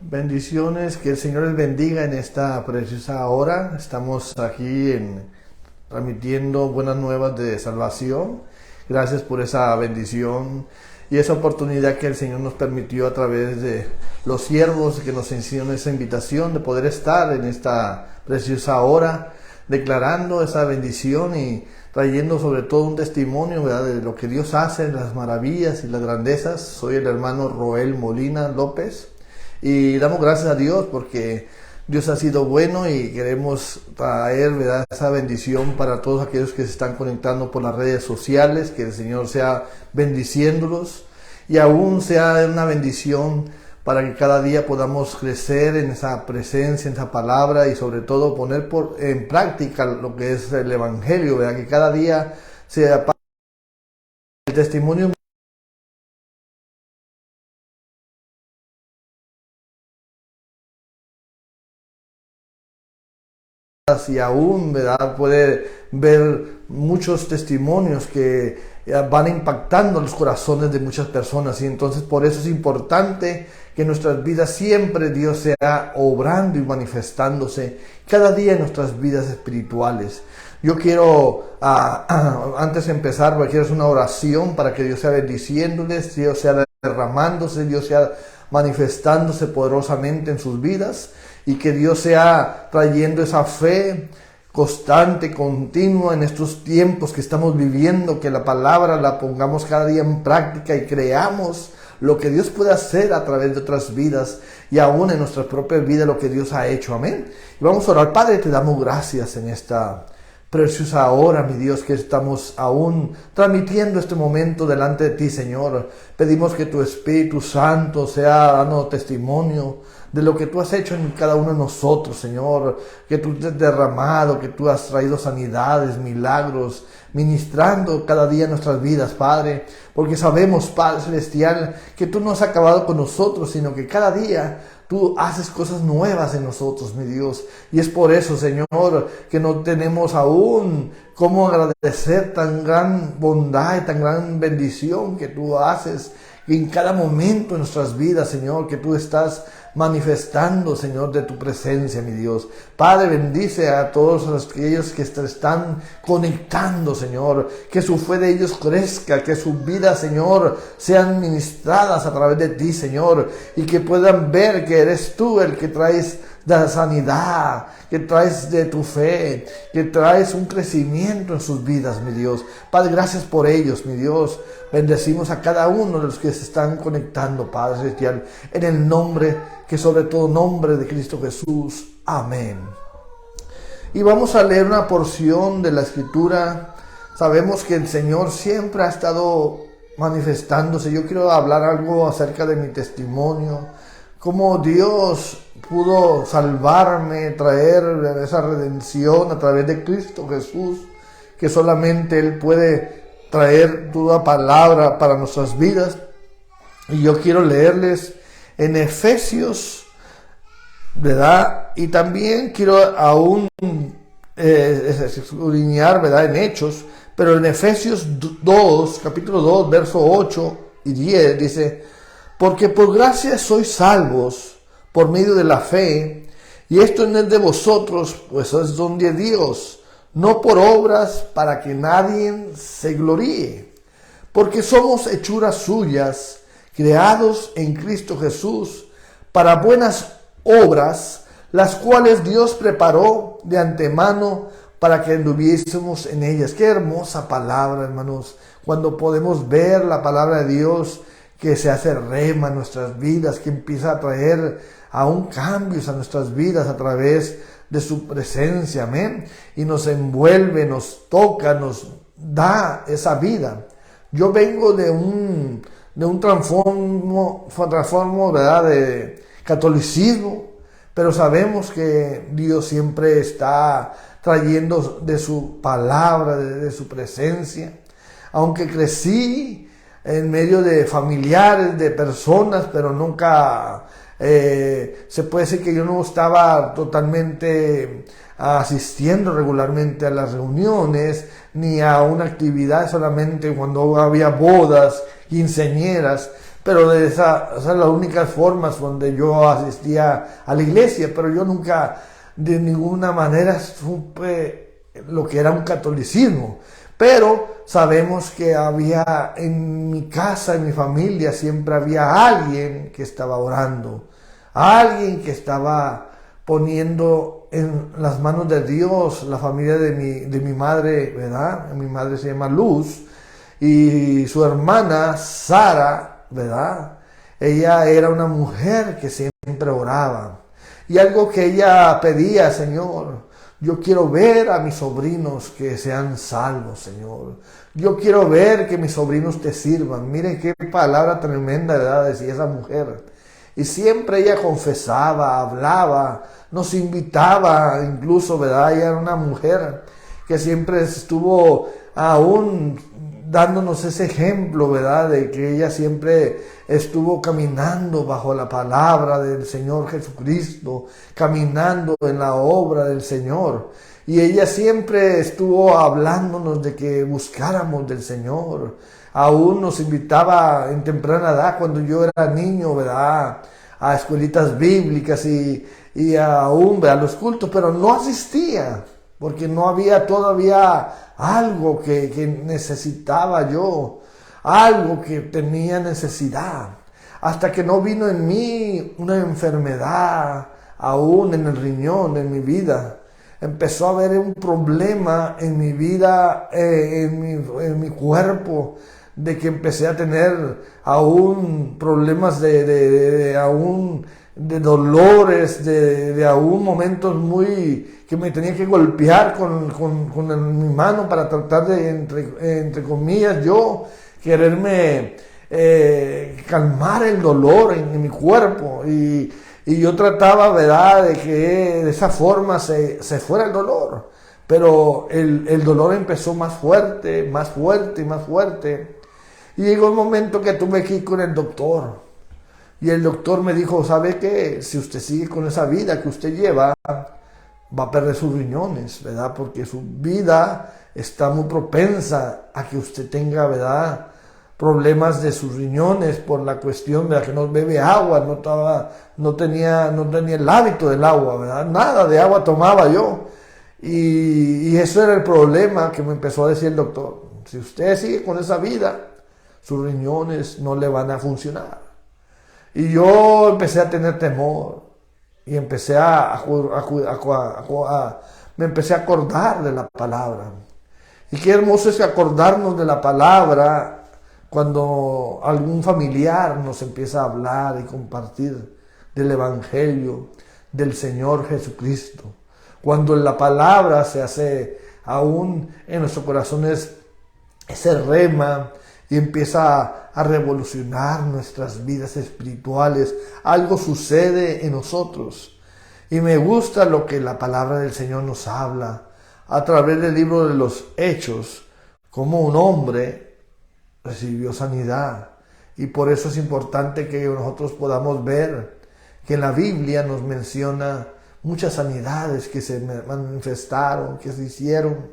Bendiciones, que el Señor les bendiga en esta preciosa hora. Estamos aquí transmitiendo buenas nuevas de salvación. Gracias por esa bendición y esa oportunidad que el Señor nos permitió a través de los siervos que nos hicieron esa invitación de poder estar en esta preciosa hora, declarando esa bendición y trayendo sobre todo un testimonio, ¿verdad?, de lo que Dios hace, las maravillas y las grandezas. Soy el hermano Roel Molina López. Y damos gracias a Dios porque Dios ha sido bueno y queremos traer, ¿verdad?, esa bendición para todos aquellos que se están conectando por las redes sociales, que el Señor sea bendiciéndolos y aún sea una bendición para que cada día podamos crecer en esa presencia, en esa palabra y sobre todo poner en práctica lo que es el Evangelio, ¿verdad?, que cada día sea el testimonio y aún, ¿verdad?, puede ver muchos testimonios que van impactando los corazones de muchas personas, y entonces por eso es importante que en nuestras vidas siempre Dios sea obrando y manifestándose cada día en nuestras vidas espirituales. Yo quiero, antes de empezar, quiero hacer una oración para que Dios sea bendiciéndoles, Dios sea derramándose, Dios sea manifestándose poderosamente en sus vidas, y que Dios sea trayendo esa fe constante, continua en estos tiempos que estamos viviendo, que la palabra la pongamos cada día en práctica y creamos lo que Dios puede hacer a través de otras vidas y aún en nuestra propia vida lo que Dios ha hecho. Amén. Y vamos a orar. Padre, te damos gracias en esta preciosa hora, mi Dios, que estamos aún transmitiendo este momento delante de ti, Señor. Pedimos que tu Espíritu Santo sea dando testimonio de lo que tú has hecho en cada uno de nosotros, Señor, que tú te has derramado, que tú has traído sanidades, milagros, ministrando cada día en nuestras vidas, Padre, porque sabemos, Padre Celestial, que tú no has acabado con nosotros, sino que cada día tú haces cosas nuevas en nosotros, mi Dios. Y es por eso, Señor, que no tenemos aún cómo agradecer tan gran bondad y tan gran bendición que tú haces en cada momento de nuestras vidas, Señor, que tú estás manifestando, Señor, de tu presencia, mi Dios. Padre, bendice a todos aquellos que están conectando, Señor, que su fe de ellos crezca, que sus vidas, Señor, sean ministradas a través de ti, Señor, y que puedan ver que eres tú el que traes la sanidad, que traes de tu fe, que traes un crecimiento en sus vidas, mi Dios. Padre, gracias por ellos, mi Dios. Bendecimos a cada uno de los que se están conectando, Padre Celestial, en el nombre, que sobre todo nombre de Cristo Jesús. Amén. Y vamos a leer una porción de la Escritura. Sabemos que el Señor siempre ha estado manifestándose. Yo quiero hablar algo acerca de mi testimonio, cómo Dios pudo salvarme, traer esa redención a través de Cristo Jesús, que solamente Él puede traer toda palabra para nuestras vidas. Y yo quiero leerles en Efesios, ¿verdad? Y también quiero aún escudriñar, ¿verdad?, en Hechos, pero en Efesios 2, capítulo 2, verso 8 y 10, dice: porque por gracia sois salvos por medio de la fe, y esto no es de vosotros, pues es don de Dios, no por obras, para que nadie se gloríe, porque somos hechuras suyas, creados en Cristo Jesús para buenas obras, las cuales Dios preparó de antemano para que anduviésemos en ellas. Qué hermosa palabra, hermanos, cuando podemos ver la palabra de Dios que se hace rema en nuestras vidas, que empieza a traer aún cambios a nuestras vidas a través de su presencia, amén, y nos envuelve, nos toca, nos da esa vida. Yo vengo de un transformo, ¿verdad?, de catolicismo, pero sabemos que Dios siempre está trayendo de su palabra, de su presencia. Aunque crecí en medio de familiares, de personas, pero nunca se puede decir que yo no estaba totalmente asistiendo regularmente a las reuniones, ni a una actividad solamente cuando había bodas, quinceañeras, pero esas son las únicas formas donde yo asistía a la iglesia, pero yo nunca de ninguna manera supe lo que era un catolicismo. Pero sabemos que había en mi casa, en mi familia, siempre había alguien que estaba orando, alguien que estaba poniendo en las manos de Dios la familia de mi madre, ¿verdad? Mi madre se llama Luz, y su hermana Sara, ¿verdad? Ella era una mujer que siempre oraba. Y algo que ella pedía: Señor, yo quiero ver a mis sobrinos que sean salvos, Señor. Yo quiero ver que mis sobrinos te sirvan. Miren qué palabra tremenda, ¿verdad?, decía esa mujer. Y siempre ella confesaba, hablaba, nos invitaba, incluso, ¿verdad? Ella era una mujer que siempre estuvo aún dándonos ese ejemplo, ¿verdad?, de que ella siempre estuvo caminando bajo la palabra del Señor Jesucristo, caminando en la obra del Señor. Y ella siempre estuvo hablándonos de que buscáramos del Señor. Aún nos invitaba en temprana edad, cuando yo era niño, ¿verdad?, a escuelitas bíblicas y aún a los cultos, pero no asistía, porque no había todavía algo que necesitaba yo, algo que tenía necesidad, hasta que no vino en mí una enfermedad, aún en el riñón, en mi vida. Empezó a haber un problema en mi vida, en mi cuerpo, de que empecé a tener aún problemas de dolores, de aún momentos muy que me tenía que golpear con mi mano para tratar de, entre comillas, yo quererme calmar el dolor en mi cuerpo. Y yo trataba, ¿verdad?, de que de esa forma se fuera el dolor. Pero el dolor empezó más fuerte, más fuerte y más fuerte. Y llegó el momento que tuve que ir con el doctor. Y el doctor me dijo: ¿sabe qué? Si usted sigue con esa vida que usted lleva, va a perder sus riñones, ¿verdad? Porque su vida está muy propensa a que usted tenga, ¿verdad?, problemas de sus riñones por la cuestión de que no bebe agua, no tenía el hábito del agua, ¿verdad? Nada de agua tomaba yo. Y eso era el problema que me empezó a decir el doctor. Si usted sigue con esa vida, sus riñones no le van a funcionar. Y yo empecé a tener temor y empecé me empecé a acordar de la palabra. Y qué hermoso es acordarnos de la palabra cuando algún familiar nos empieza a hablar y compartir del Evangelio del Señor Jesucristo. Cuando la palabra se hace aún en nuestros corazones ese rema y empieza a revolucionar nuestras vidas espirituales, algo sucede en nosotros. Y me gusta lo que la palabra del Señor nos habla a través del libro de los Hechos, como un hombre recibió sanidad. Y por eso es importante que nosotros podamos ver que en la Biblia nos menciona muchas sanidades que se manifestaron, que se hicieron.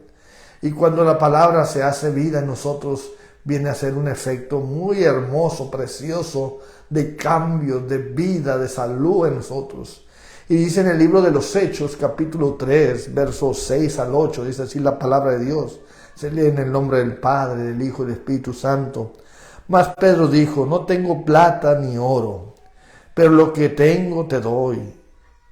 Y cuando la palabra se hace vida en nosotros, viene a ser un efecto muy hermoso, precioso, de cambio, de vida, de salud en nosotros. Y dice en el libro de los Hechos, capítulo 3, versos 6 al 8, dice así la palabra de Dios. Se lee en el nombre del Padre, del Hijo y del Espíritu Santo. Mas Pedro dijo: no tengo plata ni oro, pero lo que tengo te doy.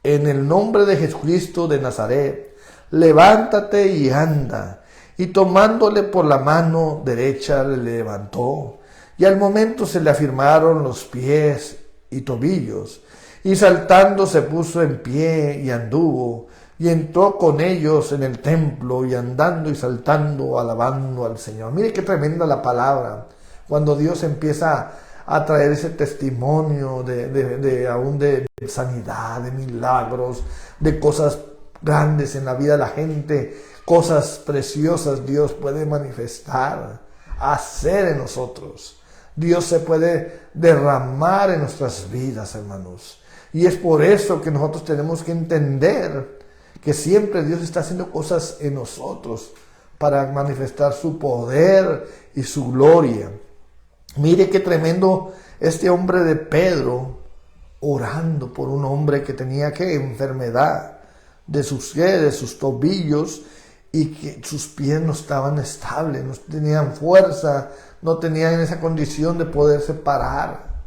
En el nombre de Jesucristo de Nazaret, levántate y anda. Y tomándole por la mano derecha le levantó, y al momento se le afirmaron los pies y tobillos, y saltando se puso en pie y anduvo, y entró con ellos en el templo, y andando y saltando, alabando al Señor. Mire qué tremenda la palabra, cuando Dios empieza a traer ese testimonio aún de sanidad, de milagros, de cosas grandes en la vida de la gente, cosas preciosas Dios puede manifestar, hacer en nosotros. Dios se puede derramar en nuestras vidas, hermanos. Y es por eso que nosotros tenemos que entender que siempre Dios está haciendo cosas en nosotros para manifestar su poder y su gloria. Mire qué tremendo este hombre de Pedro orando por un hombre que tenía enfermedad de sus tobillos, y que sus pies no estaban estables, no tenían fuerza, no tenían esa condición de poderse parar.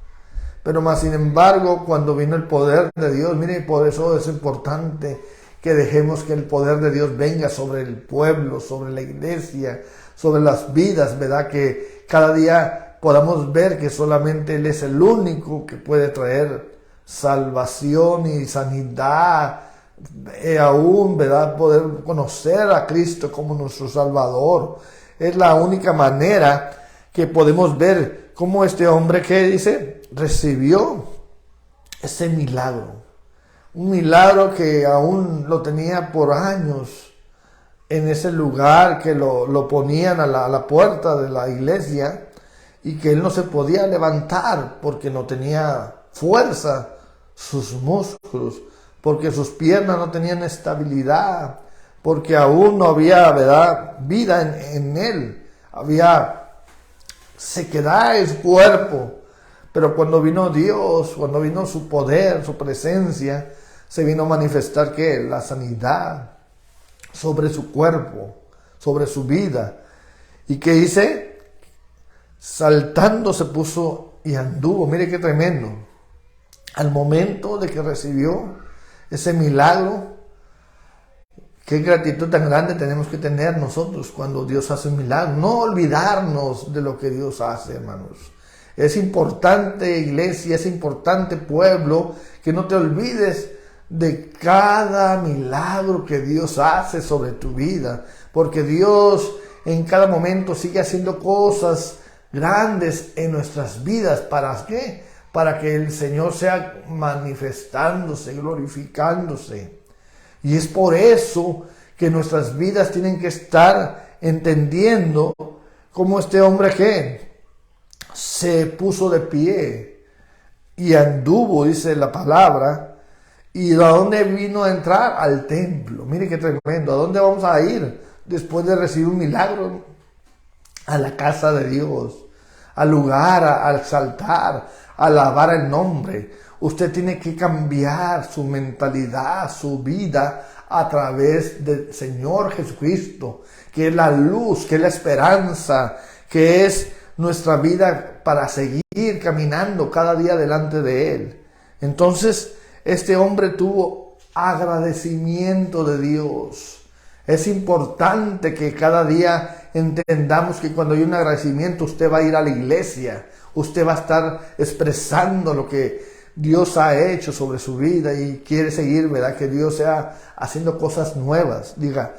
Pero más sin embargo, cuando vino el poder de Dios, mire, por eso es importante que dejemos que el poder de Dios venga sobre el pueblo, sobre la iglesia, sobre las vidas, ¿verdad? Que cada día podamos ver que solamente Él es el único que puede traer salvación y sanidad, aún, ¿verdad? Poder conocer a Cristo como nuestro Salvador. Es la única manera que podemos ver cómo este hombre, que dice, recibió ese milagro. Un milagro que aún lo tenía por años en ese lugar, que lo ponían a la puerta de la iglesia, y que él no se podía levantar porque no tenía fuerza sus músculos, porque sus piernas no tenían estabilidad, porque aún no había, ¿verdad?, vida en él, había sequedad en su cuerpo. Pero cuando vino Dios, cuando vino su poder, su presencia, se vino a manifestar que la sanidad sobre su cuerpo, sobre su vida. ¿Y qué dice? Saltando se puso y anduvo. Mire qué tremendo. Al momento de que recibió ese milagro, qué gratitud tan grande tenemos que tener nosotros cuando Dios hace un milagro. No olvidarnos de lo que Dios hace, hermanos. Es importante, iglesia, es importante, pueblo, que no te olvides de cada milagro que Dios hace sobre tu vida, porque Dios en cada momento sigue haciendo cosas grandes en nuestras vidas. ¿Para qué? Para que el Señor sea manifestándose, glorificándose. Y es por eso que nuestras vidas tienen que estar entendiendo cómo este hombre que se puso de pie y anduvo, dice la palabra. ¿Y a dónde vino a entrar? Al templo. Mire qué tremendo. ¿A dónde vamos a ir después de recibir un milagro? A la casa de Dios, al lugar, a exaltar, a alabar el nombre. Usted tiene que cambiar su mentalidad, su vida, a través del Señor Jesucristo, que es la luz, que es la esperanza, que es nuestra vida para seguir caminando cada día delante de Él. Entonces, este hombre tuvo agradecimiento de Dios. Es importante que cada día entendamos que cuando hay un agradecimiento, usted va a ir a la iglesia, usted va a estar expresando lo que Dios ha hecho sobre su vida y quiere seguir, ¿verdad? Que Dios sea haciendo cosas nuevas. Diga,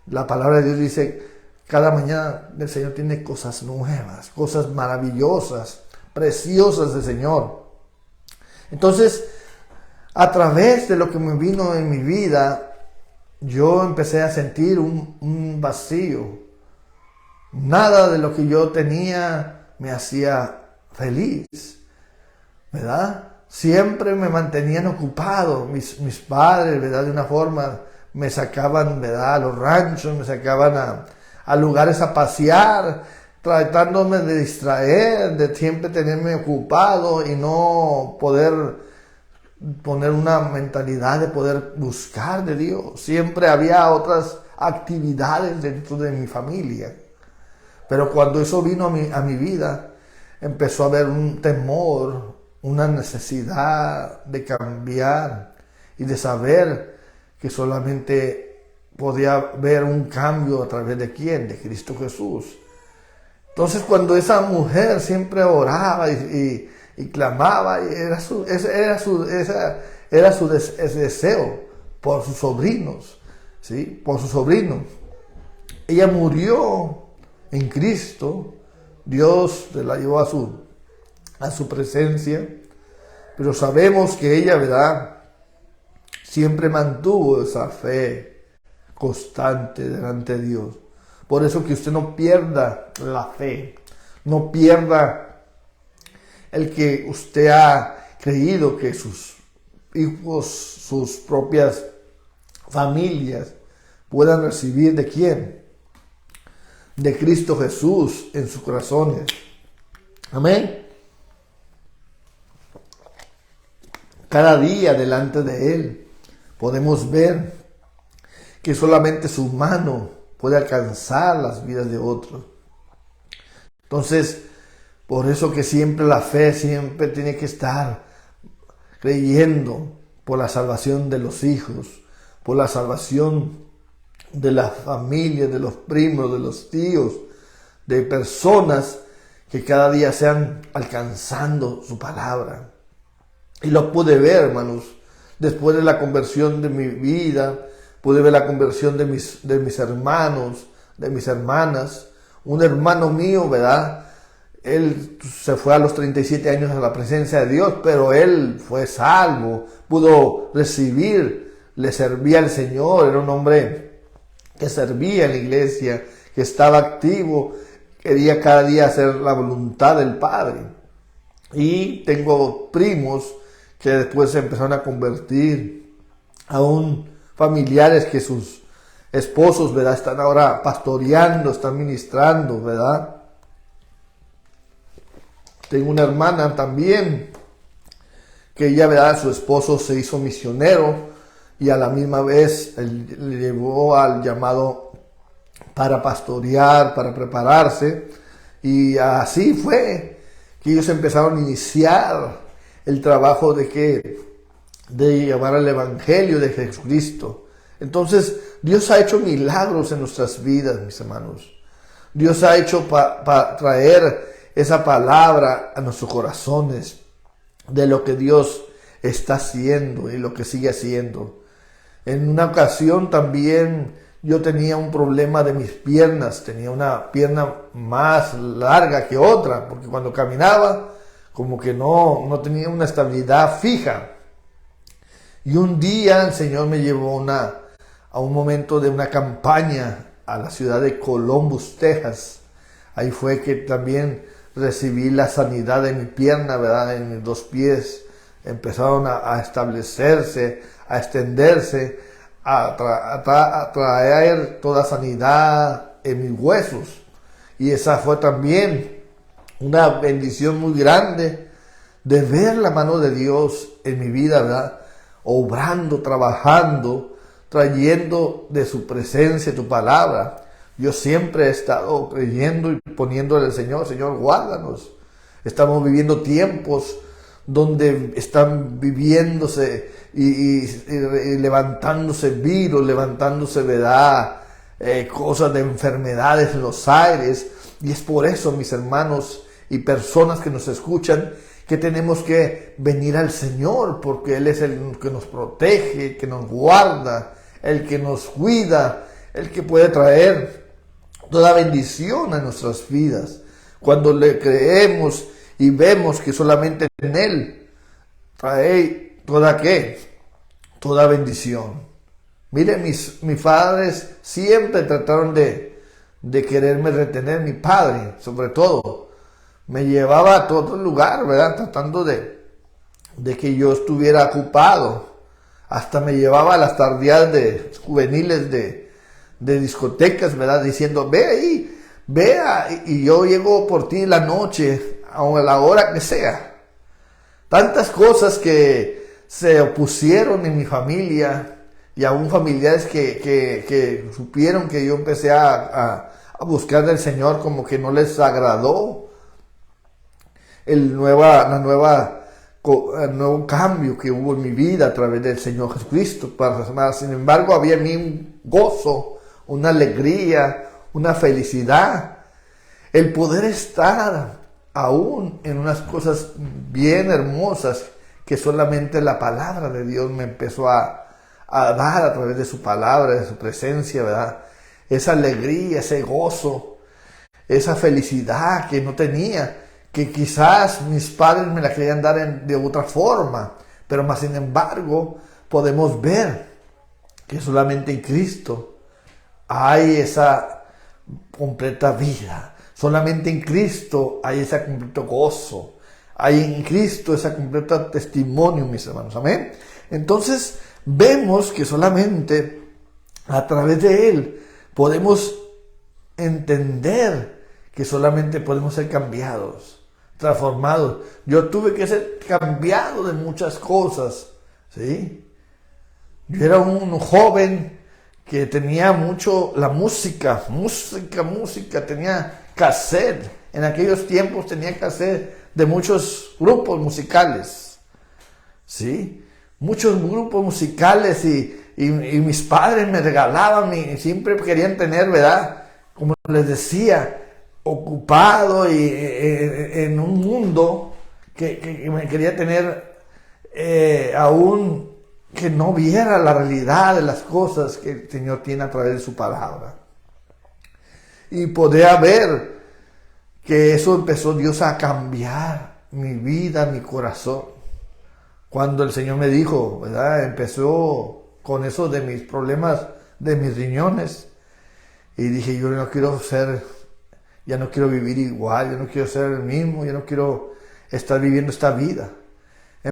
la palabra de Dios dice, cada mañana el Señor tiene cosas nuevas, cosas maravillosas, preciosas del Señor. Entonces, a través de lo que me vino en mi vida, yo empecé a sentir un vacío. Nada de lo que yo tenía me hacía feliz, ¿verdad? Siempre me mantenían ocupado. Mis padres, ¿verdad? De una forma me sacaban, ¿verdad?, a los ranchos, me sacaban a lugares a pasear, tratándome de distraer, de siempre tenerme ocupado y no poder poner una mentalidad de poder buscar de Dios. Siempre había otras actividades dentro de mi familia. Pero cuando eso vino a mi vida, empezó a haber un temor, una necesidad de cambiar y de saber que solamente podía haber un cambio a través de ¿quién? De Cristo Jesús. Entonces, cuando esa mujer siempre oraba y clamaba, era su deseo por sus sobrinos, ¿sí? Por sus sobrinos. Ella murió en Cristo. Dios la llevó a su presencia, pero sabemos que ella, ¿verdad?, siempre mantuvo esa fe constante delante de Dios. Por eso que usted no pierda la fe, no pierda el que usted ha creído que sus hijos, sus propias familias puedan recibir ¿de quién? De Cristo Jesús en sus corazones. Amén. cada día delante de Él. Podemos ver que solamente su mano puede alcanzar las vidas de otros. Entonces, por eso que siempre la fe siempre tiene que estar creyendo por la salvación de los hijos, por la salvación de la familia, de los primos, de los tíos, de personas que cada día sean alcanzando su palabra. Y lo pude ver, hermanos, después de la conversión de mi vida, pude ver la conversión de mis hermanos, de mis hermanas. Un hermano mío, ¿verdad? Él se fue a los 37 años a la presencia de Dios, pero él fue salvo, pudo recibir, le servía al Señor, era un hombre que servía en la iglesia, que estaba activo, quería cada día hacer la voluntad del Padre. Y tengo primos que después se empezaron a convertir, aún familiares que sus esposos, ¿verdad?, están ahora pastoreando, están ministrando, ¿verdad? Tengo una hermana también que ella, ¿verdad?, su esposo se hizo misionero y a la misma vez le llevó al llamado para pastorear, para prepararse, y así fue que ellos empezaron a iniciar el trabajo de llevar el evangelio de Jesucristo. Entonces Dios ha hecho milagros en nuestras vidas, mis hermanos. Dios ha hecho para traer esa palabra a nuestros corazones de lo que Dios está haciendo y lo que sigue haciendo. En una ocasión también yo tenía un problema de mis piernas, tenía una pierna más larga que otra, porque cuando caminaba como que no tenía una estabilidad fija. Y un día el Señor me llevó a un momento de una campaña a la ciudad de Columbus, Texas. Ahí fue que también recibí la sanidad de mi pierna, ¿verdad? En mis dos pies empezaron a establecerse, a extenderse, a traer toda sanidad en mis huesos. Y esa fue también una bendición muy grande de ver la mano de Dios en mi vida, ¿verdad? Obrando, trabajando, trayendo de su presencia tu palabra. Yo siempre he estado creyendo y poniéndole al Señor, Señor, guárdanos. Estamos viviendo tiempos donde están viviéndose y levantándose virus, levantándose, ¿verdad?, cosas de enfermedades en los aires. Y es por eso, mis hermanos y personas que nos escuchan, que tenemos que venir al Señor, porque Él es el que nos protege, el que nos guarda, el que nos cuida, el que puede traer toda bendición a nuestras vidas. Cuando le creemos y vemos que solamente en Él trae toda bendición. Miren, mis padres siempre trataron de quererme retener. Mi padre, sobre todo, me llevaba a todo lugar, ¿verdad?, tratando de que yo estuviera ocupado. Hasta me llevaba a las tardeadas juveniles de discotecas, ¿verdad?, diciendo, ve ahí, vea, y yo llego por ti en la noche, a la hora que sea. Tantas cosas que se opusieron en mi familia, y aún familiares que supieron que yo empecé a buscar del Señor, como que no les agradó el nuevo cambio que hubo en mi vida a través del Señor Jesucristo. Sin embargo, había en mí un gozo, una alegría, una felicidad, el poder estar aún en unas cosas bien hermosas que solamente la palabra de Dios me empezó a dar a través de su palabra, de su presencia, ¿verdad? Esa alegría, ese gozo, esa felicidad que no tenía, que quizás mis padres me la querían dar de otra forma, pero más sin embargo podemos ver que solamente en Cristo hay esa completa vida, solamente en Cristo hay ese completo gozo, hay en Cristo ese completo testimonio, mis hermanos, amén. Entonces vemos que solamente a través de Él podemos entender que solamente podemos ser cambiados, transformados. Yo tuve que ser cambiado de muchas cosas ¿sí? Yo era un joven que tenía mucho la música, tenía cassette. En aquellos tiempos tenía cassette de muchos grupos musicales, ¿sí? Muchos grupos musicales y mis padres me regalaban y siempre querían tener, ¿verdad? Como les decía, ocupado y en un mundo que me quería tener aún que no viera la realidad de las cosas que el Señor tiene a través de su palabra. Y podía ver que eso empezó Dios a cambiar mi vida, mi corazón. Cuando el Señor me dijo, ¿verdad? Empezó con eso de mis problemas de mis riñones. Y dije, yo no quiero ser, ya no quiero vivir igual, yo no quiero ser el mismo, yo no quiero estar viviendo esta vida.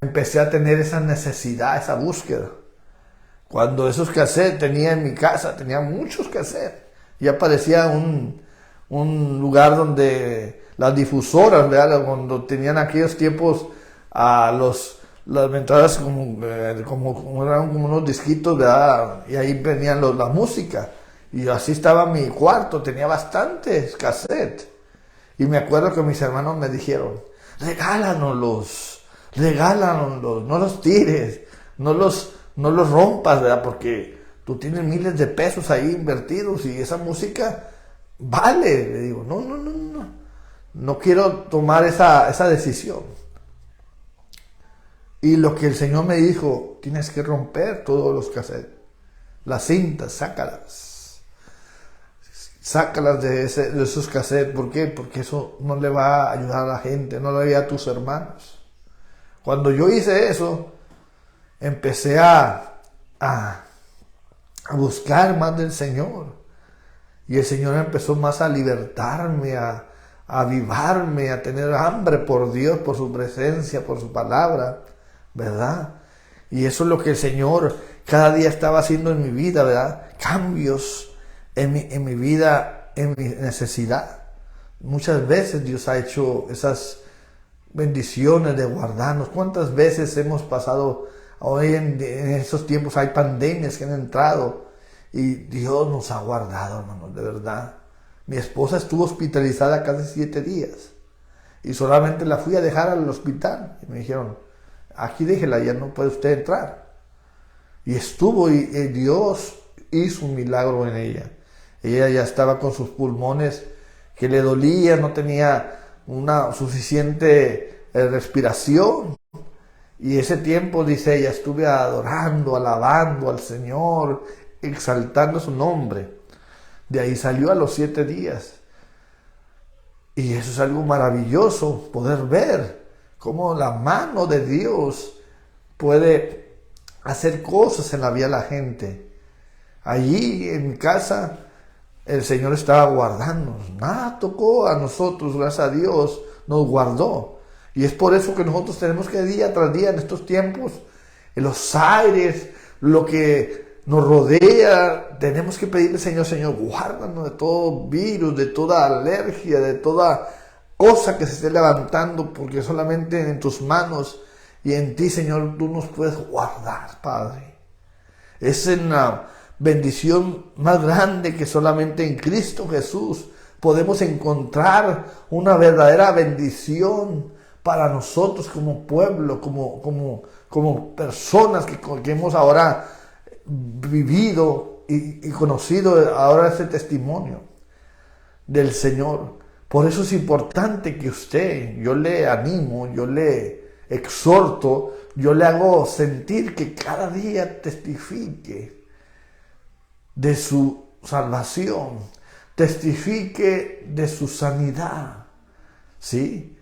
Empecé a tener esa necesidad, esa búsqueda. Cuando esos cassettes tenía en mi casa, tenía muchos cassettes. Ya parecía un lugar donde las difusoras, ¿verdad? Cuando tenían aquellos tiempos las entradas como eran como unos disquitos, ¿verdad? Y ahí venían la música. Y así estaba mi cuarto, tenía bastantes cassettes. Y me acuerdo que mis hermanos me dijeron, regálanoslos, no los tires, no los rompas, ¿verdad? Porque tú tienes miles de pesos ahí invertidos y esa música vale. Le digo, no quiero tomar esa decisión. Y lo que el Señor me dijo, tienes que romper todos los cassettes, las cintas, sácalas de esos cassettes. ¿Por qué? Porque eso no le va a ayudar a la gente, no le va a ayudar a tus hermanos. Cuando yo hice eso, empecé a buscar más del Señor. Y el Señor empezó más a libertarme, a avivarme, a tener hambre por Dios, por su presencia, por su palabra, ¿verdad? Y eso es lo que el Señor cada día estaba haciendo en mi vida, ¿verdad? Cambios en mi vida, en mi necesidad. Muchas veces Dios ha hecho esas bendiciones de guardarnos. ¿Cuántas veces hemos pasado hoy en esos tiempos? Hay pandemias que han entrado y Dios nos ha guardado, hermanos, de verdad. Mi esposa estuvo hospitalizada casi 7 días y solamente la fui a dejar al hospital y me dijeron, aquí déjela, ya no puede usted entrar. Y estuvo y Dios hizo un milagro en ella. Ella ya estaba con sus pulmones que le dolían, no tenía una suficiente respiración. Y ese tiempo, dice ella, estuve adorando, alabando al Señor, exaltando su nombre. De ahí salió a los 7 días. Y eso es algo maravilloso, poder ver cómo la mano de Dios puede hacer cosas en la vida de la gente. Allí en mi casa el Señor estaba guardándonos. Nada tocó a nosotros, gracias a Dios, nos guardó. Y es por eso que nosotros tenemos que día tras día en estos tiempos, en los aires, lo que nos rodea, tenemos que pedirle, Señor, guárdanos de todo virus, de toda alergia, de toda cosa que se esté levantando, porque solamente en tus manos y en ti, Señor, tú nos puedes guardar, Padre. Es en la bendición más grande que solamente en Cristo Jesús podemos encontrar una verdadera bendición para nosotros como pueblo, como personas que hemos ahora vivido y conocido ahora ese testimonio del Señor. Por eso es importante que usted, yo le animo, yo le exhorto, yo le hago sentir que cada día testifique de su salvación, testifique de su sanidad, ¿sí?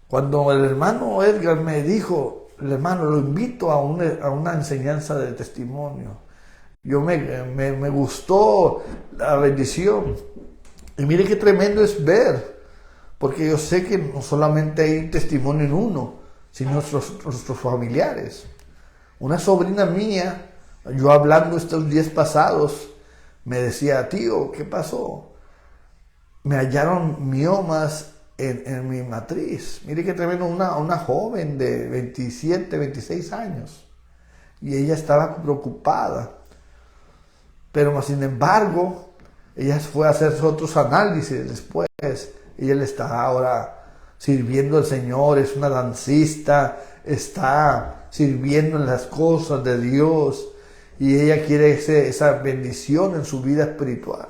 Cuando el hermano Edgar me dijo, el hermano, lo invito a una enseñanza de testimonio, me gustó la bendición. Y mire qué tremendo es ver, porque yo sé que no solamente hay testimonio en uno, sino nuestros familiares. Una sobrina mía, yo hablando estos días pasados, me decía, tío, ¿qué pasó? Me hallaron miomas en mi matriz. Mire qué tremendo, una joven de 27, 26 años. y ella estaba preocupada. Pero sin embargo, ella fue a hacer otros análisis después, y él está ahora sirviendo al Señor, es una dancista, está sirviendo en las cosas de Dios, y ella quiere esa bendición en su vida espiritual.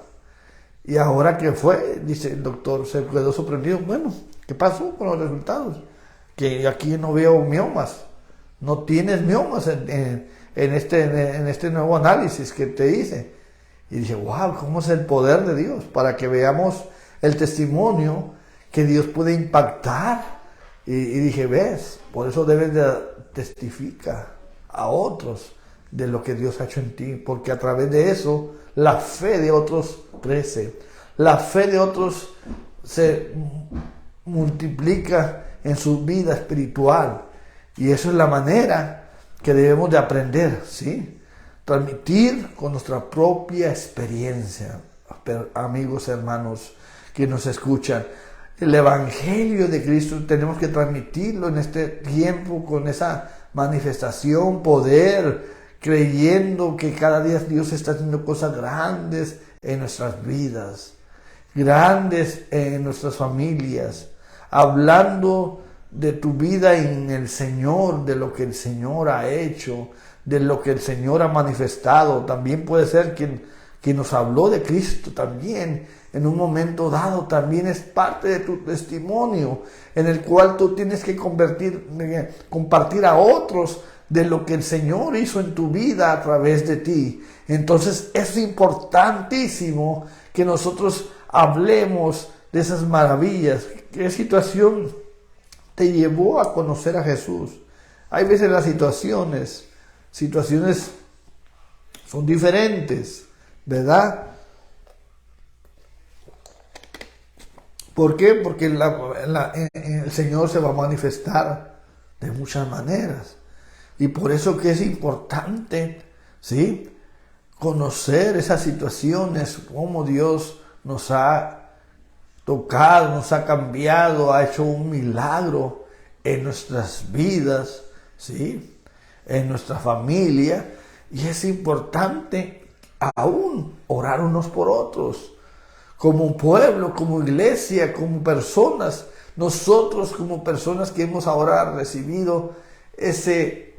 Y ahora que fue, dice el doctor, se quedó sorprendido. Bueno, ¿qué pasó con los resultados? Que aquí no veo miomas. No tienes miomas en este nuevo análisis que te hice. Y dije, wow, ¿cómo es el poder de Dios? Para que veamos el testimonio que Dios puede impactar. Y dije, ves, por eso debes de testificar a otros de lo que Dios ha hecho en ti, porque a través de eso la fe de otros crece, la fe de otros se multiplica en su vida espiritual, y eso es la manera que debemos de aprender, ¿sí? Transmitir con nuestra propia experiencia. Amigos, hermanos que nos escuchan, el Evangelio de Cristo tenemos que transmitirlo en este tiempo con esa manifestación, poder, creyendo que cada día Dios está haciendo cosas grandes en nuestras vidas, grandes en nuestras familias, hablando de tu vida en el Señor, de lo que el Señor ha hecho, de lo que el Señor ha manifestado. También puede ser quien nos habló de Cristo también en un momento dado, también es parte de tu testimonio, en el cual tú tienes que compartir a otros de lo que el Señor hizo en tu vida a través de ti. Entonces es importantísimo que nosotros hablemos de esas maravillas. ¿Qué situación te llevó a conocer a Jesús? Hay veces las situaciones son diferentes, ¿verdad? ¿Por qué? Porque el Señor se va a manifestar de muchas maneras. Y por eso que es importante, ¿sí?, conocer esas situaciones, cómo Dios nos ha tocado, nos ha cambiado, ha hecho un milagro en nuestras vidas, ¿sí?, en nuestra familia. Y es importante aún orar unos por otros, como pueblo, como iglesia, como personas. Nosotros como personas que hemos ahora recibido ese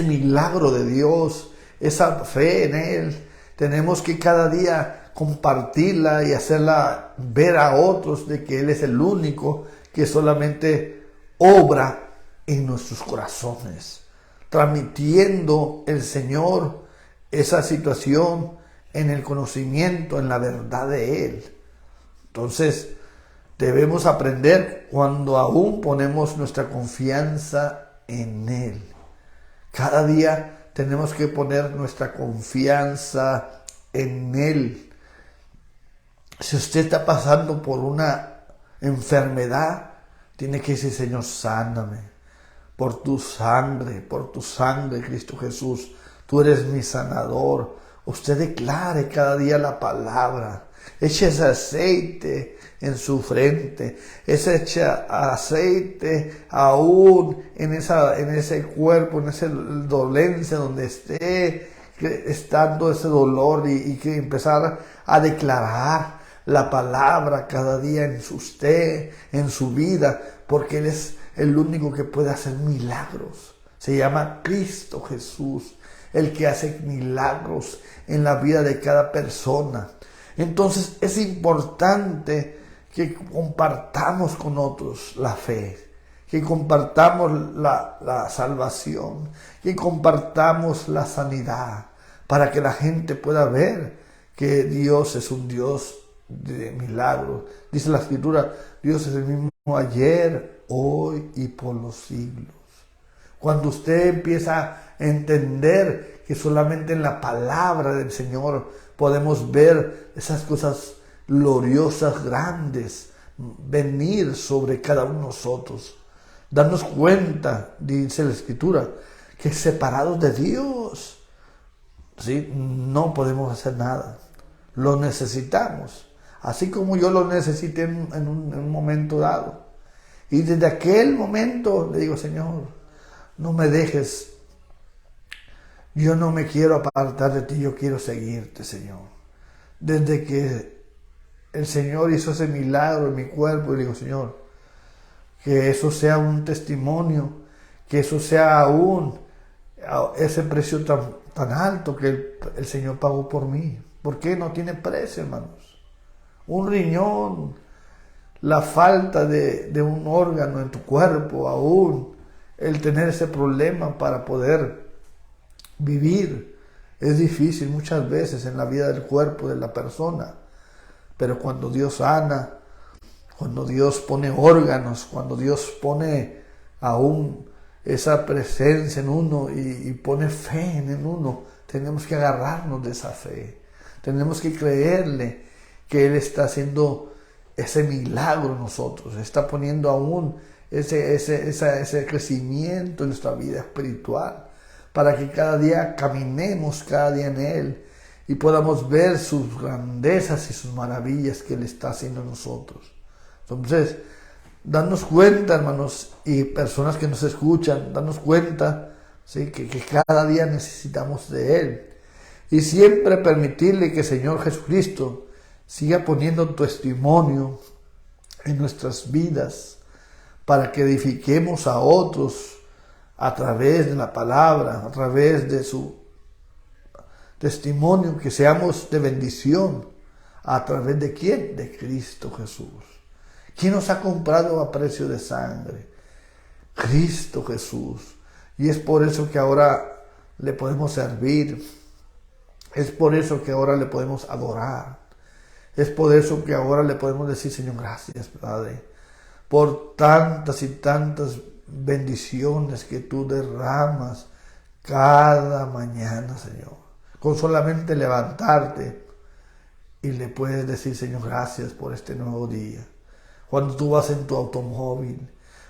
milagro de Dios, esa fe en Él, tenemos que cada día compartirla y hacerla ver a otros de que Él es el único que solamente obra en nuestros corazones, transmitiendo el Señor esa situación en el conocimiento, en la verdad de Él. Entonces debemos aprender cuando aún ponemos nuestra confianza en Él. Cada día tenemos que poner nuestra confianza en Él. Si usted está pasando por una enfermedad, tiene que decir, Señor, sáname. Por tu sangre, Cristo Jesús, tú eres mi sanador. Usted declare cada día la palabra. Eche ese aceite en su frente, eche aceite aún en ese cuerpo, en esa dolencia donde esté estando ese dolor, y que empezar a declarar la palabra cada día en usted, en su vida, porque Él es el único que puede hacer milagros. Se llama Cristo Jesús, el que hace milagros en la vida de cada persona. Entonces es importante que compartamos con otros la fe, que compartamos la salvación, que compartamos la sanidad, para que la gente pueda ver que Dios es un Dios de milagros. Dice la Escritura, Dios es el mismo ayer, hoy y por los siglos. Cuando usted empieza a entender que solamente en la palabra del Señor podemos ver esas cosas gloriosas, grandes, venir sobre cada uno de nosotros. Darnos cuenta, dice la Escritura, que separados de Dios, ¿sí?, no podemos hacer nada. Lo necesitamos, así como yo lo necesité en un momento dado. Y desde aquel momento le digo, Señor, no me dejes Yo no me quiero apartar de ti, yo quiero seguirte, Señor. Desde que el Señor hizo ese milagro en mi cuerpo, y digo, Señor, que eso sea un testimonio, que eso sea aún ese precio tan alto que el Señor pagó por mí. ¿Por qué no tiene precio, hermanos? Un riñón, la falta de un órgano en tu cuerpo, aún el tener ese problema para poder vivir, es difícil muchas veces en la vida del cuerpo de la persona. Pero cuando Dios sana, cuando Dios pone órganos, cuando Dios pone aún esa presencia en uno y pone fe en uno, tenemos que agarrarnos de esa fe. Tenemos que creerle que Él está haciendo ese milagro en nosotros, está poniendo aún ese crecimiento en nuestra vida espiritual, para que cada día caminemos cada día en Él y podamos ver sus grandezas y sus maravillas que Él está haciendo en nosotros. Entonces, darnos cuenta, hermanos, y personas que nos escuchan, darnos cuenta, ¿sí?, que cada día necesitamos de Él. Y siempre permitirle que el Señor Jesucristo siga poniendo testimonio en nuestras vidas, para que edifiquemos a otros a través de la palabra, a través de su testimonio, que seamos de bendición. ¿A través de quién? De Cristo Jesús. ¿Quién nos ha comprado a precio de sangre? Cristo Jesús. Y es por eso que ahora le podemos servir. Es por eso que ahora le podemos adorar. Es por eso que ahora le podemos decir, Señor, gracias, Padre, por tantas y tantas bendiciones que tú derramas cada mañana, Señor. Con solamente levantarte y le puedes decir, Señor, gracias por este nuevo día. Cuando tú vas en tu automóvil,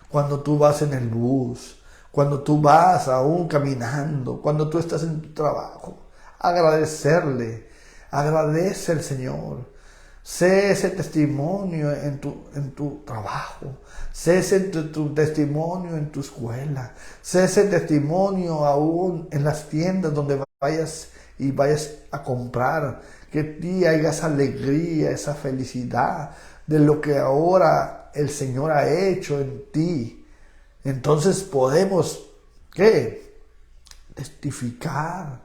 cuando tú vas en el bus, cuando tú vas aún caminando, cuando tú estás en tu trabajo, agradecerle, agradece al Señor. Sé ese testimonio en tu trabajo, sé ese tu testimonio en tu escuela, sé ese testimonio aún en las tiendas donde vayas a comprar, que ti haya esa alegría, esa felicidad de lo que ahora el Señor ha hecho en ti. Entonces podemos, ¿qué? Testificar.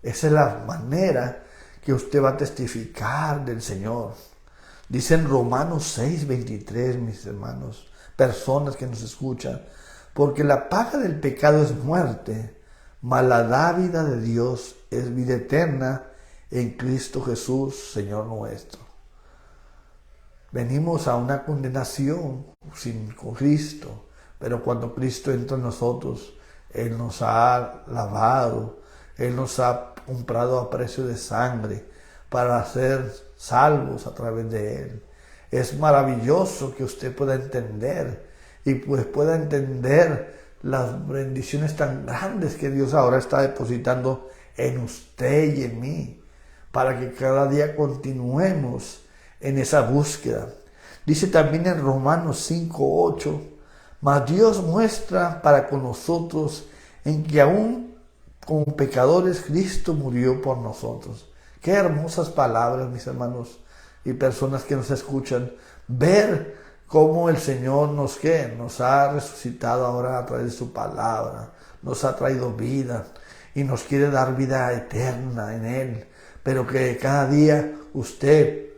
Esa es la manera que usted va a testificar del Señor. Dice en Romanos 6:23, mis hermanos, personas que nos escuchan, porque la paga del pecado es muerte, mas la dádiva de Dios es vida eterna en Cristo Jesús, Señor nuestro. Venimos a una condenación sin Cristo, pero cuando Cristo entra en nosotros, Él nos ha lavado, Él nos ha comprado a precio de sangre para ser salvos a través de Él. Es maravilloso que usted pueda entender y pues pueda entender las bendiciones tan grandes que Dios ahora está depositando en usted y en mí, para que cada día continuemos en esa búsqueda. Dice también en Romanos 5:8, mas Dios muestra para con nosotros en que aún como pecadores Cristo murió por nosotros. Qué hermosas palabras, mis hermanos y personas que nos escuchan. Ver cómo el Señor nos ha resucitado ahora a través de su palabra, nos ha traído vida y nos quiere dar vida eterna en Él, pero que cada día usted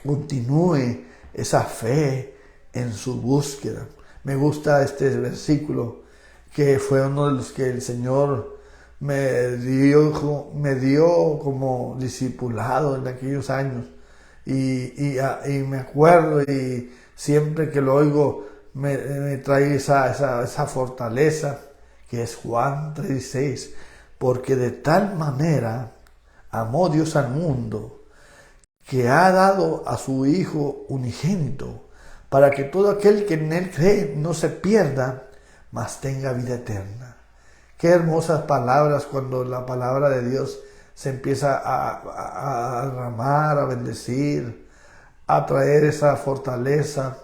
continúe esa fe en su búsqueda. Me gusta este versículo, que fue uno de los que el Señor me dio como discipulado en aquellos años, y me acuerdo, y siempre que lo oigo me trae esa fortaleza, que es Juan 3:6, porque de tal manera amó Dios al mundo, que ha dado a su Hijo unigénito, para que todo aquel que en Él cree no se pierda, mas tenga vida eterna. Qué hermosas palabras cuando la palabra de Dios se empieza a derramar, a bendecir, a traer esa fortaleza,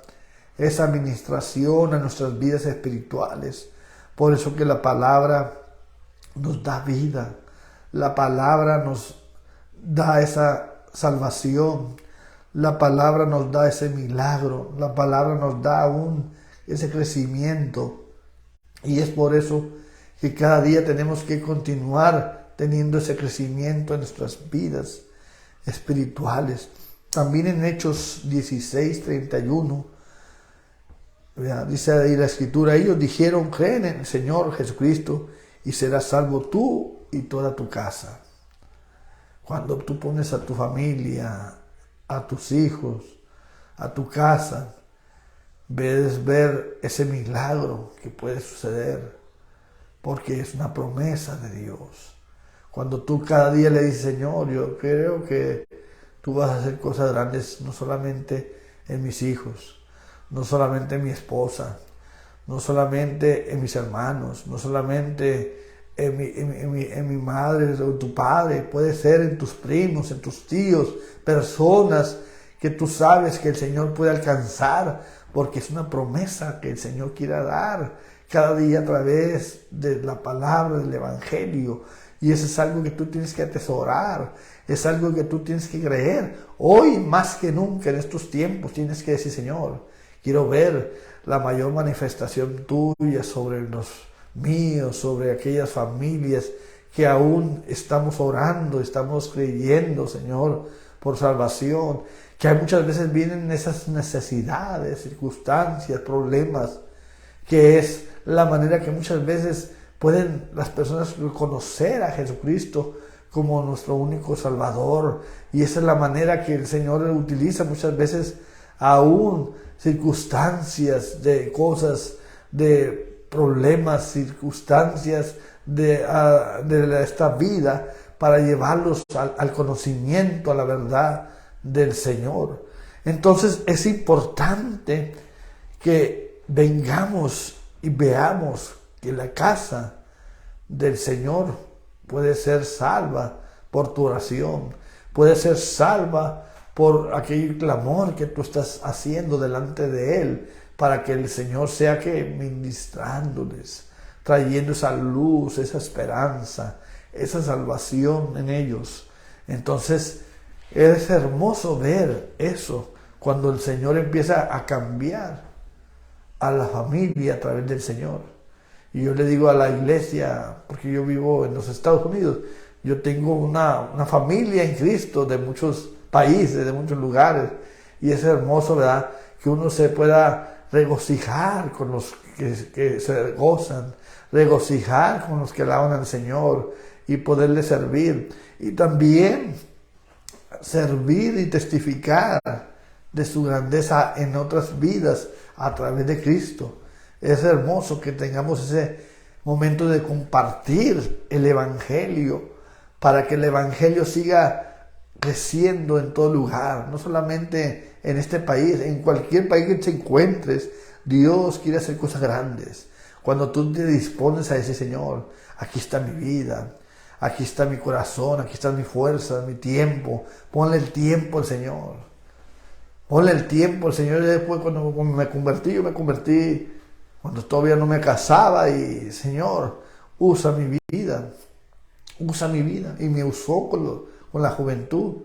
esa administración a nuestras vidas espirituales. Por eso que la palabra nos da vida. La palabra nos da esa salvación. La palabra nos da ese milagro. La palabra nos da aún ese crecimiento. Y es por eso que cada día tenemos que continuar teniendo ese crecimiento en nuestras vidas espirituales. También en Hechos 16:31, dice ahí la Escritura, ellos dijeron: creen en el Señor Jesucristo y serás salvo tú y toda tu casa. Cuando tú pones a tu familia, a tus hijos, a tu casa, puedes ver ese milagro que puede suceder, porque es una promesa de Dios. Cuando tú cada día le dices: Señor, yo creo que tú vas a hacer cosas grandes, no solamente en mis hijos, no solamente en mi esposa, no solamente en mis hermanos, no solamente en mi madre o en tu padre, puede ser en tus primos, en tus tíos, personas que tú sabes que el Señor puede alcanzar, porque es una promesa que el Señor quiera dar cada día a través de la palabra del Evangelio. Y eso es algo que tú tienes que atesorar, es algo que tú tienes que creer. Hoy más que nunca en estos tiempos tienes que decir: Señor, quiero ver la mayor manifestación tuya sobre los míos, sobre aquellas familias que aún estamos orando, estamos creyendo, Señor, por salvación, que muchas veces vienen esas necesidades, circunstancias, problemas, que es la manera que muchas veces pueden las personas conocer a Jesucristo como nuestro único Salvador. Y esa es la manera que el Señor utiliza muchas veces aún circunstancias de cosas, de problemas, circunstancias de esta vida, para llevarlos al conocimiento, a la verdad del Señor. Entonces es importante que vengamos y veamos que la casa del Señor puede ser salva por tu oración, puede ser salva por aquel clamor que tú estás haciendo delante de Él, para que el Señor sea que ministrándoles, trayendo esa luz, esa esperanza, esa salvación en ellos. Entonces es hermoso ver eso, cuando el Señor empieza a cambiar a la familia a través del Señor. Y yo le digo a la iglesia, porque yo vivo en los Estados Unidos, yo tengo una familia en Cristo de muchos países, de muchos lugares, y es hermoso, ¿verdad?, que uno se pueda regocijar con los que se gozan, regocijar con los que alaban al Señor y poderle servir, y también servir y testificar de su grandeza en otras vidas a través de Cristo. Es hermoso que tengamos ese momento de compartir el Evangelio, para que el Evangelio siga creciendo en todo lugar, no solamente en este país, en cualquier país que te encuentres. Dios quiere hacer cosas grandes. Cuando tú te dispones a decir: Señor, aquí está mi vida, aquí está mi corazón, aquí está mi fuerza, mi tiempo. Ponle el tiempo al Señor. Ponle el tiempo al Señor. Y después, cuando me convertí cuando todavía no me casaba, y Señor, usa mi vida, y me usó con la juventud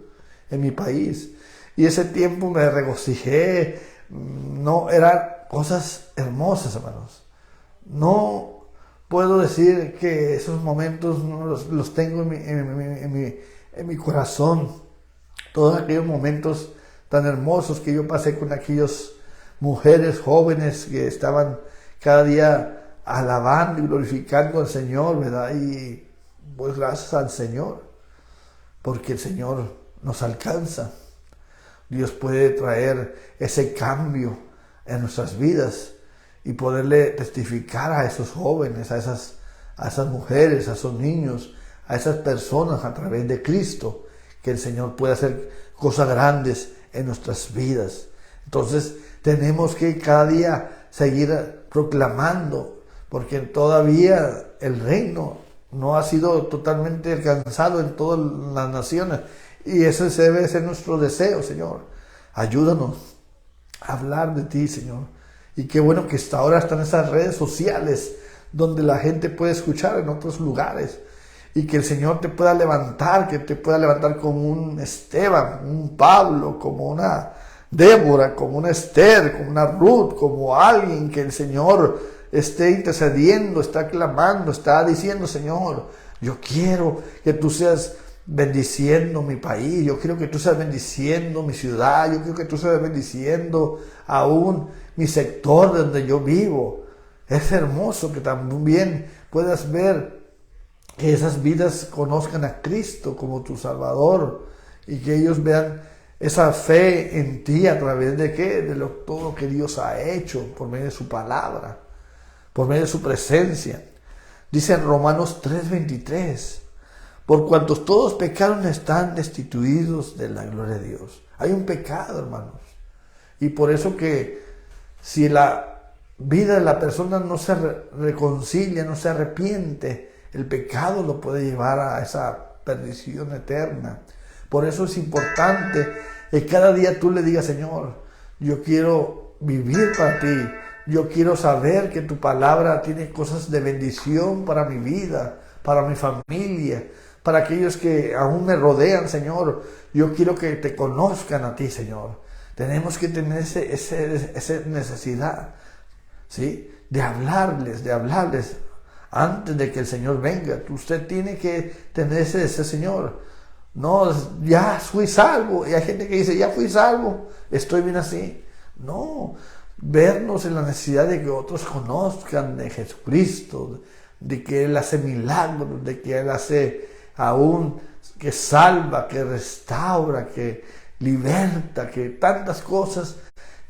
en mi país. Y ese tiempo me regocijé. No, eran cosas hermosas, hermanos. No puedo decir que esos momentos no los tengo en mi corazón. Todos aquellos momentos tan hermosos que yo pasé con aquellas mujeres jóvenes que estaban cada día alabando y glorificando al Señor, ¿verdad? Y pues gracias al Señor, porque el Señor nos alcanza. Dios puede traer ese cambio en nuestras vidas y poderle testificar a esos jóvenes, a esas mujeres, a esos niños, a esas personas a través de Cristo, que el Señor puede hacer cosas grandes en nuestras vidas. Entonces tenemos que cada día seguir proclamando, porque todavía el reino no ha sido totalmente alcanzado en todas las naciones, y ese debe ser nuestro deseo. Señor, ayúdanos a hablar de ti, Señor. Y qué bueno que hasta ahora están esas redes sociales donde la gente puede escuchar en otros lugares. Y que el Señor te pueda levantar, que te pueda levantar como un Esteban, un Pablo, como una Débora, como una Esther, como una Ruth, como alguien que el Señor esté intercediendo, está clamando, está diciendo: Señor, yo quiero que tú seas bendiciendo mi país, yo quiero que tú seas bendiciendo mi ciudad, yo quiero que tú seas bendiciendo aún mi sector donde yo vivo. Es hermoso que también puedas ver que esas vidas conozcan a Cristo como tu Salvador y que ellos vean esa fe en ti a través de ¿qué? Todo lo que Dios ha hecho por medio de su palabra, por medio de su presencia. Dice en Romanos 3:23: por cuantos todos pecaron, están destituidos de la gloria de Dios. Hay un pecado, hermanos, y por eso que si la vida de la persona no se reconcilia, no se arrepiente, el pecado lo puede llevar a esa perdición eterna. Por eso es importante que cada día tú le digas: Señor, yo quiero vivir para ti. Yo quiero saber que tu palabra tiene cosas de bendición para mi vida, para mi familia, para aquellos que aún me rodean, Señor. Yo quiero que te conozcan a ti, Señor. Tenemos que tener esa necesidad, ¿sí? De hablarles antes de que el Señor venga. Usted tiene que tener ese Señor. No, ya fui salvo. Y hay gente que dice: ya fui salvo, estoy bien así. No, vernos en la necesidad de que otros conozcan de Jesucristo, de que Él hace milagros, de que Él hace aún, que salva, que restaura, que liberta, que tantas cosas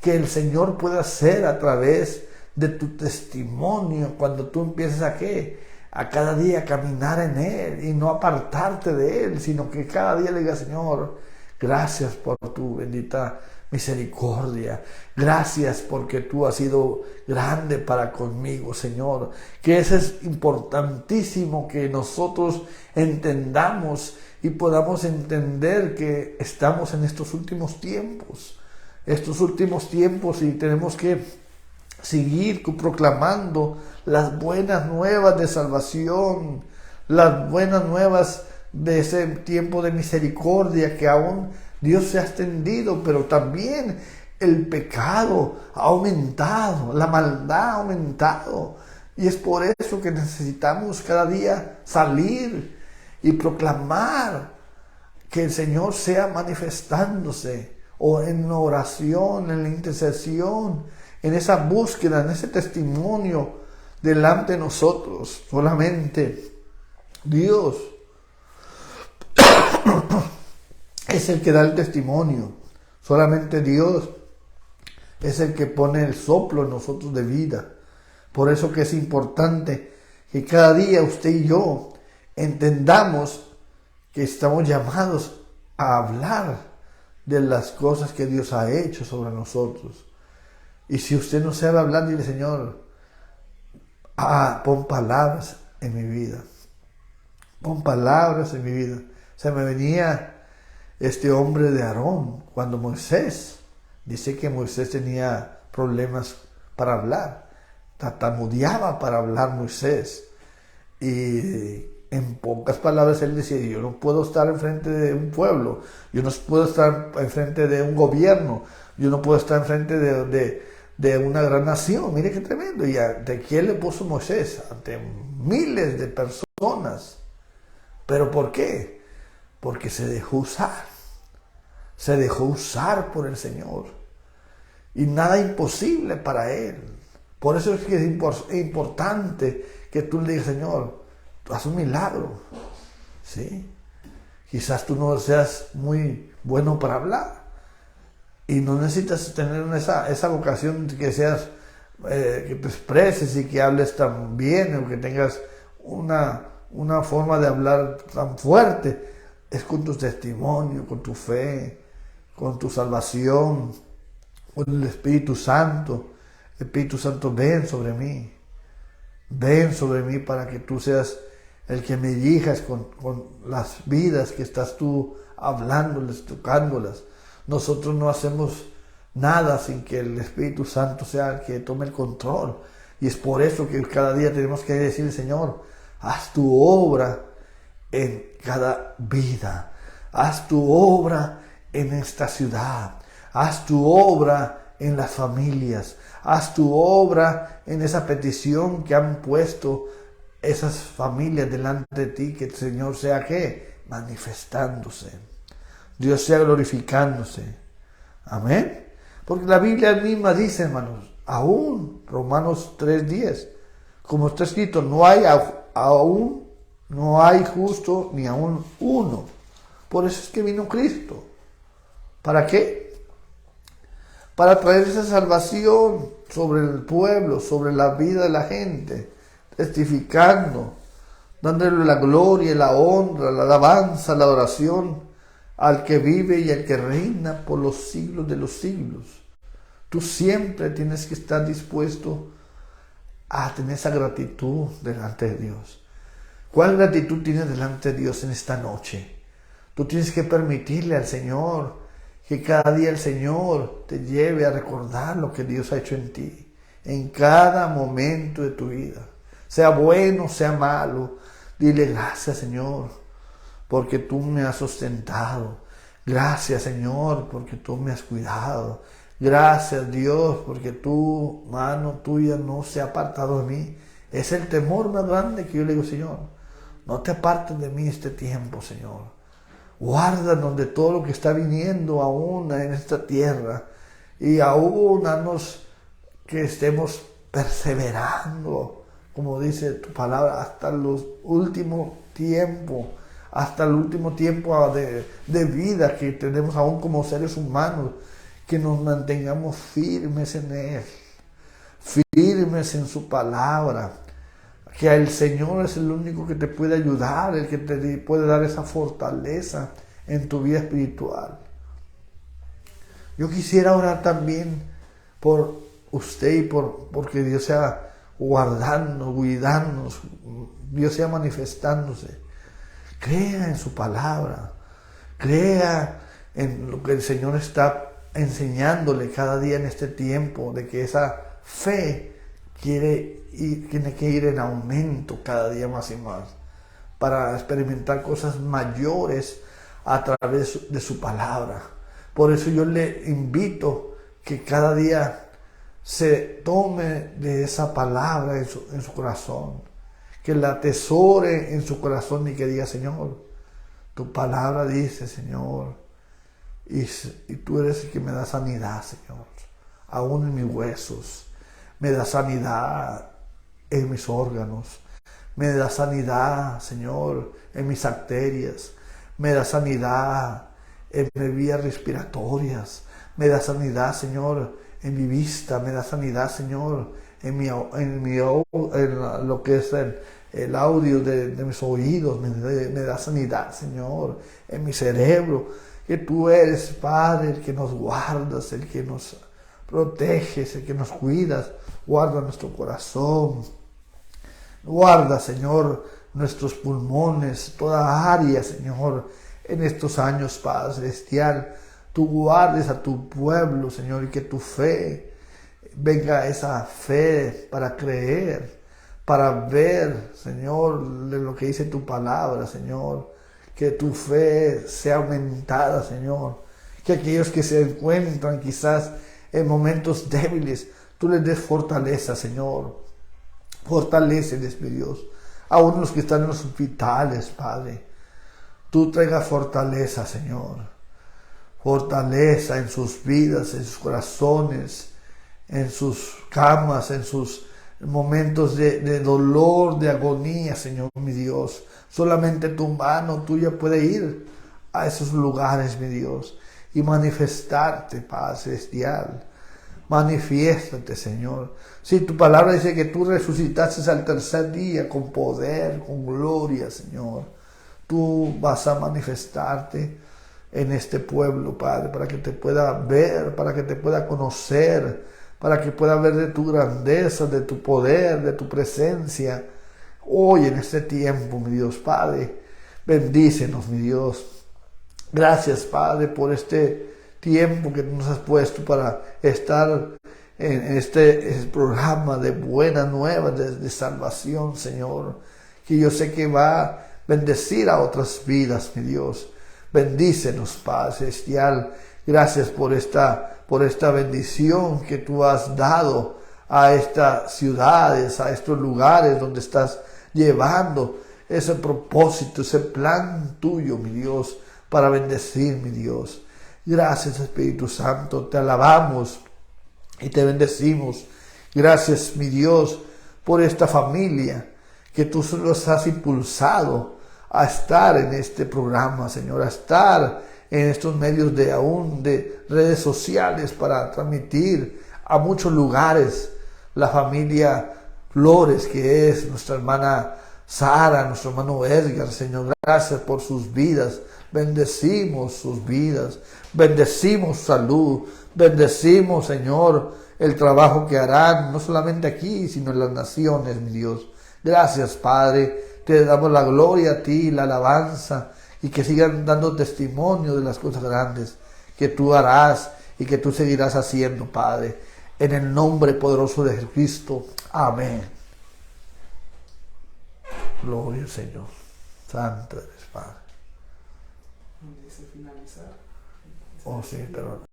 que el Señor puede hacer a través de tu testimonio, cuando tú empiezas a cada día caminar en Él y no apartarte de Él, sino que cada día le digas: Señor, gracias por tu bendita misericordia, gracias porque tú has sido grande para conmigo, Señor. Que eso es importantísimo, que nosotros entendamos y podamos entender que estamos en estos últimos tiempos y tenemos que seguir proclamando las buenas nuevas de salvación, las buenas nuevas de ese tiempo de misericordia que aún Dios se ha extendido, pero también el pecado ha aumentado, la maldad ha aumentado. Y es por eso que necesitamos cada día salir y proclamar que el Señor sea manifestándose, o en oración, en la intercesión, en esa búsqueda, en ese testimonio delante de nosotros. Solamente Dios es el que da el testimonio. Solamente Dios es el que pone el soplo en nosotros de vida. Por eso que es importante que cada día usted y yo entendamos que estamos llamados a hablar de las cosas que Dios ha hecho sobre nosotros. Y si usted no sabe hablar, dile: Señor, pon palabras en mi vida. Pon palabras en mi vida. Se me venía este hombre de Aarón, cuando Moisés, dice que Moisés tenía problemas para hablar, tartamudeaba para hablar Moisés, y en pocas palabras él decía: yo no puedo estar enfrente de un pueblo, yo no puedo estar enfrente de un gobierno, yo no puedo estar enfrente de una gran nación. Mire qué tremendo. ¿Y ante quién le puso Moisés? Ante miles de personas. ¿Pero por qué? Porque se dejó usar por el Señor, y nada imposible para Él. Por eso es que es importante que tú le digas: Señor, tú haz un milagro, ¿sí? Quizás tú no seas muy bueno para hablar y no necesitas tener esa vocación que seas, que te expreses y que hables tan bien, o que tengas una forma de hablar tan fuerte. Es con tu testimonio, con tu fe, con tu salvación, con el Espíritu Santo. Espíritu Santo, ven sobre mí. Ven sobre mí para que tú seas el que me dirijas con las vidas que estás tú hablándoles, tocándolas. Nosotros no hacemos nada sin que el Espíritu Santo sea el que tome el control. Y es por eso que cada día tenemos que decirle, Señor, haz tu obra en cada vida. Haz tu obra en esta ciudad. Haz tu obra en las familias. Haz tu obra en esa petición que han puesto esas familias delante de ti. Que el Señor sea, ¿qué? Manifestándose. Dios sea glorificándose. Amén. Porque la Biblia misma dice, hermanos, aún Romanos 3:10, como está escrito, no hay justo ni aún uno. Por eso es que vino Cristo. ¿Para qué? Para traer esa salvación sobre el pueblo, sobre la vida de la gente, testificando, dándole la gloria, la honra, la alabanza, la oración al que vive y al que reina por los siglos de los siglos. Tú siempre tienes que estar dispuesto a tener esa gratitud delante de Dios. ¿Cuál gratitud tienes delante de Dios en esta noche? Tú tienes que permitirle al Señor que cada día el Señor te lleve a recordar lo que Dios ha hecho en ti, en cada momento de tu vida. Sea bueno, sea malo, dile gracias, Señor, porque tú me has sustentado. Gracias, Señor, porque tú me has cuidado. Gracias, Dios, porque tu mano tuya no se ha apartado de mí. Es el temor más grande que yo le digo, Señor, no te apartes de mí este tiempo, Señor. Guárdanos de todo lo que está viniendo aún en esta tierra. Y aún haznos que estemos perseverando, como dice tu palabra, hasta los últimos tiempos. Hasta el último tiempo de vida que tenemos aún como seres humanos. Que nos mantengamos firmes en Él, firmes en su palabra, que el Señor es el único que te puede ayudar, el que te puede dar esa fortaleza en tu vida espiritual. Yo quisiera orar también por usted y porque Dios sea guardando, cuidándonos, Dios sea manifestándose. Crea en su palabra, crea en lo que el Señor está enseñándole cada día en este tiempo, de que esa fe tiene que ir en aumento cada día más y más, para experimentar cosas mayores a través de su palabra. Por eso yo le invito que cada día se tome de esa palabra en su corazón, que la atesore en su corazón y que diga, Señor, tu palabra dice, Señor, y tú eres el que me da sanidad, Señor, aún en mis huesos, me da sanidad en mis órganos, me da sanidad, Señor, en mis arterias, me da sanidad en mis vías respiratorias, me da sanidad, Señor, en mi vista, me da sanidad, Señor, en lo que es el audio de mis oídos, me da sanidad, Señor, en mi cerebro. Que tú eres, Padre, el que nos guardas, el que nos proteges, el que nos cuidas. Guarda nuestro corazón. Guarda, Señor, nuestros pulmones, toda área, Señor, en estos años, Padre Celestial. Tú guardes a tu pueblo, Señor, y que tu fe, venga esa fe para creer, para ver, Señor, de lo que dice tu palabra, Señor. Que tu fe sea aumentada, Señor. Que aquellos que se encuentran quizás en momentos débiles, tú les des fortaleza, Señor. Fortaléceles, mi Dios. Aún los que están en los hospitales, Padre. Tú traigas fortaleza, Señor. Fortaleza en sus vidas, en sus corazones, en sus camas, en sus momentos de dolor, de agonía, Señor, mi Dios. Solamente tu mano tuya puede ir a esos lugares, mi Dios, y manifestarte, Padre Celestial. Manifiéstate, Señor. Si tu palabra dice que tú resucitaste al tercer día con poder, con gloria, Señor, tú vas a manifestarte en este pueblo, Padre, para que te pueda ver, para que te pueda conocer, para que pueda ver de tu grandeza, de tu poder, de tu presencia. Hoy en este tiempo, mi Dios, Padre, bendícenos, mi Dios. Gracias, Padre, por este tiempo que nos has puesto para estar en este programa de buenas nuevas, de salvación, Señor, que yo sé que va a bendecir a otras vidas, mi Dios. Bendícenos, Padre Celestial. Gracias por esta bendición que tú has dado a estas ciudades, a estos lugares donde estás llevando ese propósito, ese plan tuyo, mi Dios, para bendecir, mi Dios. Gracias, Espíritu Santo, te alabamos y te bendecimos. Gracias, mi Dios, por esta familia que tú los has impulsado a estar en este programa, Señor, a estar en estos medios de redes sociales para transmitir a muchos lugares. La familia Flores, que es nuestra hermana Sara, nuestro hermano Edgar, Señor, gracias por sus vidas. Bendecimos sus vidas, bendecimos salud, bendecimos, Señor, el trabajo que harán, no solamente aquí, sino en las naciones, mi Dios. Gracias, Padre, te damos la gloria a ti, la alabanza, y que sigan dando testimonio de las cosas grandes que tú harás y que tú seguirás haciendo, Padre. En el nombre poderoso de Jesucristo. Amén. Gloria al Señor. Santo eres, Padre. Dice finalizar. Oh, sí, pero